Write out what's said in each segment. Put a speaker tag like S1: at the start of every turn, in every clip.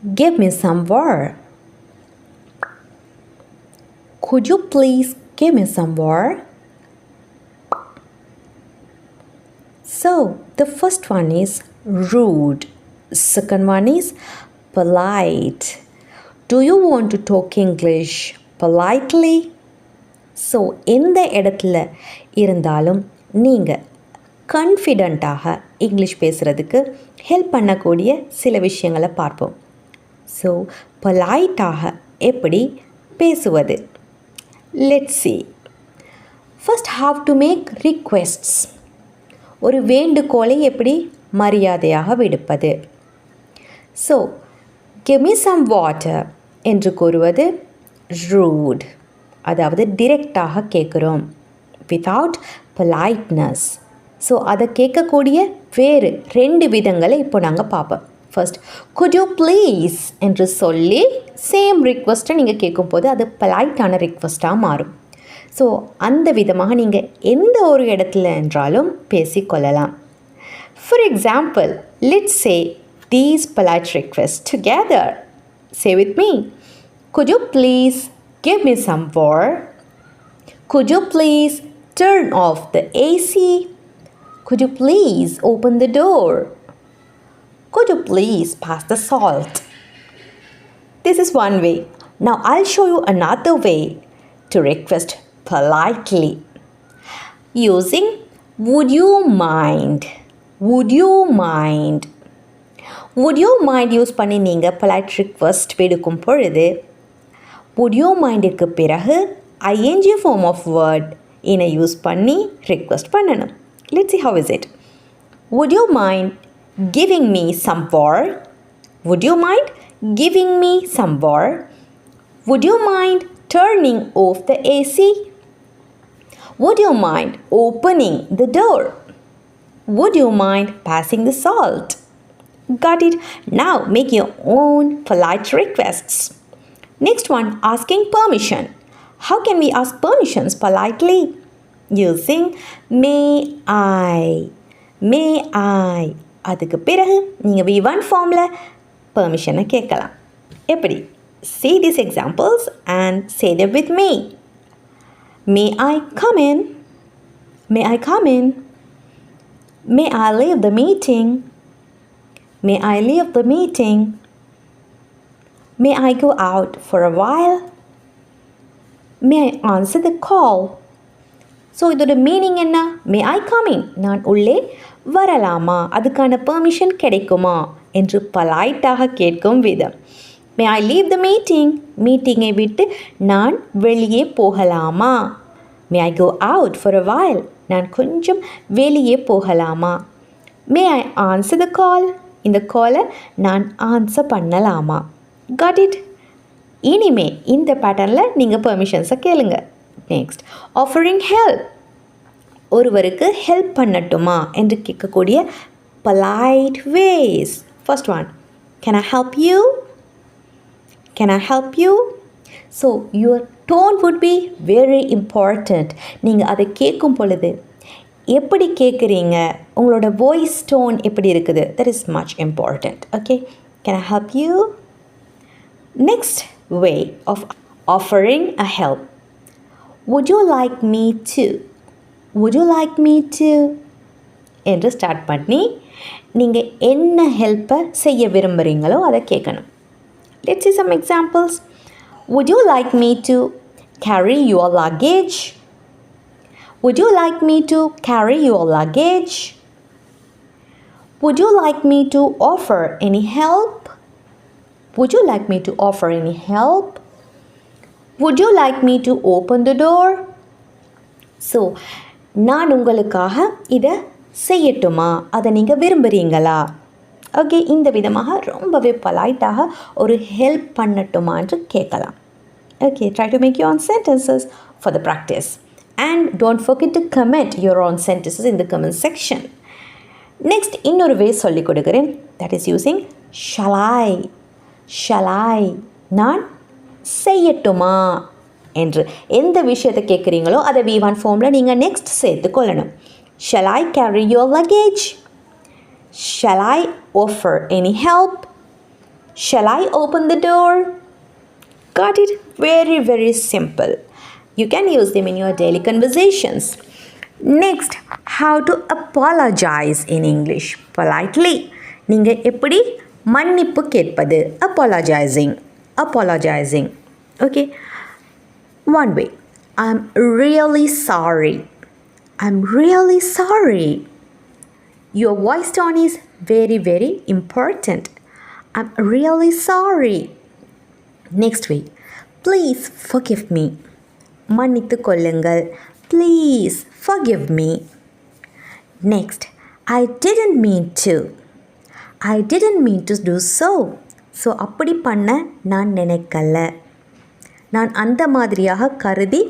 S1: give me some water. Could you please give me some water? So, the first one is rude. Second one is polite. Do you want to talk English politely? So எந்த இடத்துல இருந்தாலும் நீங்கள் கான்ஃபிடெண்ட்டாக English பேசுகிறதுக்கு help பண்ணக்கூடிய சில விஷயங்களை பார்ப்போம். ஸோ பொலைட்டாக எப்படி பேசுவது? Let's see. First have to make requests. ஒரு வேண்டுகோளை எப்படி மரியாதையாக விடுப்பது? So give me some water என்று கூறுவது rude. அதாவது டிரெக்டாக கேட்குறோம் வித்தவுட் பொலைட்னஸ். ஸோ அதை கேட்கக்கூடிய வேறு 2 விதங்களை இப்போ நாங்கள் பார்ப்போம். ஃபர்ஸ்ட் could you please என்று சொல்லி சேம் ரிக்வெஸ்ட்டை நீங்கள் கேட்கும்போது அது பொலைட்டான ரிக்வெஸ்ட்டாக மாறும். ஸோ அந்த விதமாக நீங்கள் எந்த ஒரு இடத்துல என்றாலும் பேசிக்கொள்ளலாம். For example, let's say these polite requests together. Say with me. Could you please give me some water? Could you please turn off the AC? Could you please open the door? Could you please pass the salt? This is one way. Now I'll show you another way to request politely. Using would you mind? Would you mind? Would you mind use பண்ணி நீங்கள் polite request விடுக்கும் பொழுது would you mindக்கு பிறகு ing form of word இனை use பண்ணி request பண்ணணும். Let's see how is it. Would you mind giving me some water? Would you mind giving me some water? Would you mind turning off the AC? Would you mind opening the door? Would you mind passing the salt? Got it? Now make your own polite requests. Next one, asking permission. How can we ask permissions politely? Using may I. May I. அதுக்கு பிறகு நீங்கள் V1 ஃபார்மில் பெர்மிஷனை கேட்கலாம். எப்படி? See these examples and say them with me. May I come in? May I come in? May I leave the meeting? May I leave the meeting? May I go out for a while? May I answer the call? So இதோட meaning என்ன? மே I come in, நான் உள்ளே வரலாமா, அதுக்கான permission கிடைக்குமா என்று பொலைட்டாக கேட்கும் விதம். மே ஐ லீவ் த மீட்டிங், மீட்டிங்கை விட்டு நான் வெளியே போகலாமா. May I go out for a while, நான் கொஞ்சம் வெளியே போகலாமா. மே ஐ ஆன்சர் த கால், இந்த காலை நான் ஆன்சர் பண்ணலாமா. Got it? இனிமே இந்த பேட்டர்னில் நீங்கள் பெர்மிஷன்ஸை கேளுங்க. Next, offering help. ஒருவருக்கு ஹெல்ப் பண்ணட்டுமா என்று கேட்கக்கூடிய polite ways. First one, can I help you? Can I help you? So your tone would be very important. நீங்கள் அதை கேட்கும் பொழுது எப்படி கேட்குறீங்க, உங்களோட வாய்ஸ் டோன் எப்படி இருக்குது, that is much important. Okay, can I help you? Next way of offering a help. Would you like me to? Would you like me to? என்று ஸ்டார்ட் பண்ணி நீங்கள் என்ன ஹெல்ப்பை செய்ய விரும்புகிறீங்களோ அதை கேட்கணும். Let's see some examples. Would you like me to carry your luggage? Would you like me to carry your luggage? Would you like me to offer any help? Would you like me to offer any help? Would you like me to open the door? So நான் உங்களுக்காக இதை செய்யட்டுமா, அதை நீங்கள் விரும்புகிறீங்களா? Okay, இந்த விதமாக ரொம்பவே பொலைட்டாக ஒரு help பண்ணட்டுமா என்று கேட்கலாம். Okay, try to make your own sentences for the practice. And don't forget to comment your own sentences in the comment section. Next, இன்னொரு வே சொல்லிக் கொடுக்குறேன். That is using shall I. Shall I? நான் செய்யட்டுமா என்று எந்த விஷயத்தை கேட்குறீங்களோ அதை V1 ஃபார்மில் நீங்கள் நெக்ஸ்ட் சேர்த்து கொள்ளணும். Shall I carry your luggage? Shall I offer any help? Shall I open the door? Got it? Very, very simple. You can use them in your daily conversations. Next, how to apologize in English politely. நீங்கள் எப்படி மன்னிப்பு கேட்பது? Apologizing. Okay. One way. I'm really sorry. Your voice tone is very, very important. I'm really sorry. Next way. Please forgive me. மன்னித்து கொள்ளுங்கள். Please forgive me. Next. I didn't mean to do so. So அப்படி பண்ண நான் நினைக்கல. நான் அந்த மாதிரியாக கருதி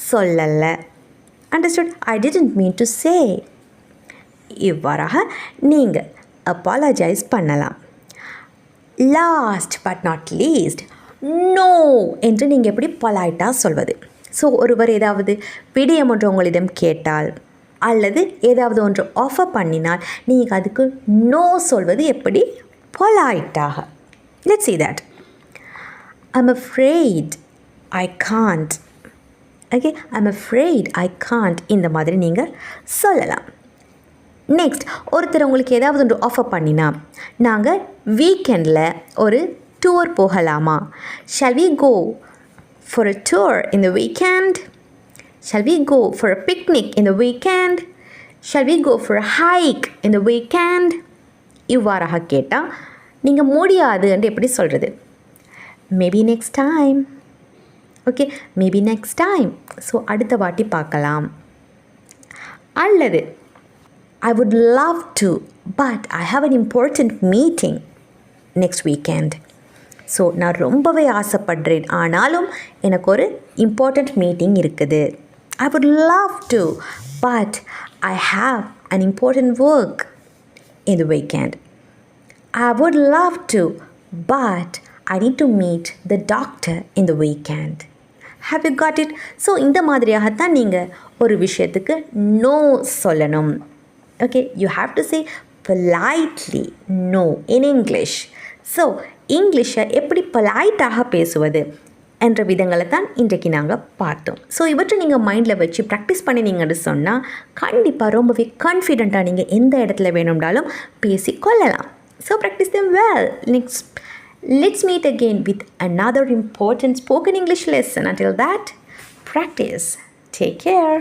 S1: சொல்லலை. Understood? I didn't mean to say. இவ்வாறாக நீங்கள் apologize பண்ணலாம். Last but not least, no என்று நீங்கள் எப்படி பொலைட்டாக சொல்வது? ஸோ ஒருவர் ஏதாவது விடயம் ஒன்று உங்களிடம் கேட்டால் அல்லது ஏதாவது ஒன்று ஆஃபர் பண்ணினால் நீங்கள் அதுக்கு நோ சொல்வது எப்படி பொலைட்டாக? Let's see that. I'm afraid I can't. Okay, I'm afraid I can't. இந்த மாதிரி நீங்கள் சொல்லலாம். நெக்ஸ்ட், ஒருத்தர் உங்களுக்கு ஏதாவது ஒன்று ஆஃபர் பண்ணினா நாங்கள் வீக்கெண்டில் ஒரு டூர் போகலாமா? Shall we go for a tour in the weekend? Shall we go for a picnic in the weekend? Shall we go for a hike in the weekend? இவ்வாறாக கேட்டால் நீங்கள் முடியாது என்று எப்படி சொல்கிறது? Maybe next time. Okay, maybe next time. So அடுத்த வாட்டி பார்க்கலாம். அல்லது I would love to, but I have an important meeting next weekend. So நான் ரொம்பவே ஆசைப்படுறேன், ஆனாலும் எனக்கு ஒரு இம்பார்ட்டண்ட் மீட்டிங் இருக்குது. I would love to, but I have an important work in the weekend. I would love to, but I need to meet the doctor in the weekend. Have you got it? So இந்த மாதிரியாகத்தான் நீங்கள் ஒரு விஷயத்துக்கு no சொல்லணும். Okay, you have to say politely no in English. So இங்கிலீஷை எப்படி பொலைட்டாக பேசுவது என்ற விதங்களை தான் இன்றைக்கு நாங்கள் பார்த்தோம். ஸோ இவற்றை நீங்கள் மைண்டில் வச்சு ப்ராக்டிஸ் பண்ணினீங்கன்னு சொன்னால் கண்டிப்பாக ரொம்பவே கான்ஃபிடெண்ட்டாக நீங்கள் எந்த இடத்துல வேணும்னாலும் பேசிக்கொள்ளலாம். So practice them well. Next, let's meet again with another important spoken English lesson. Until that, practice. Take care.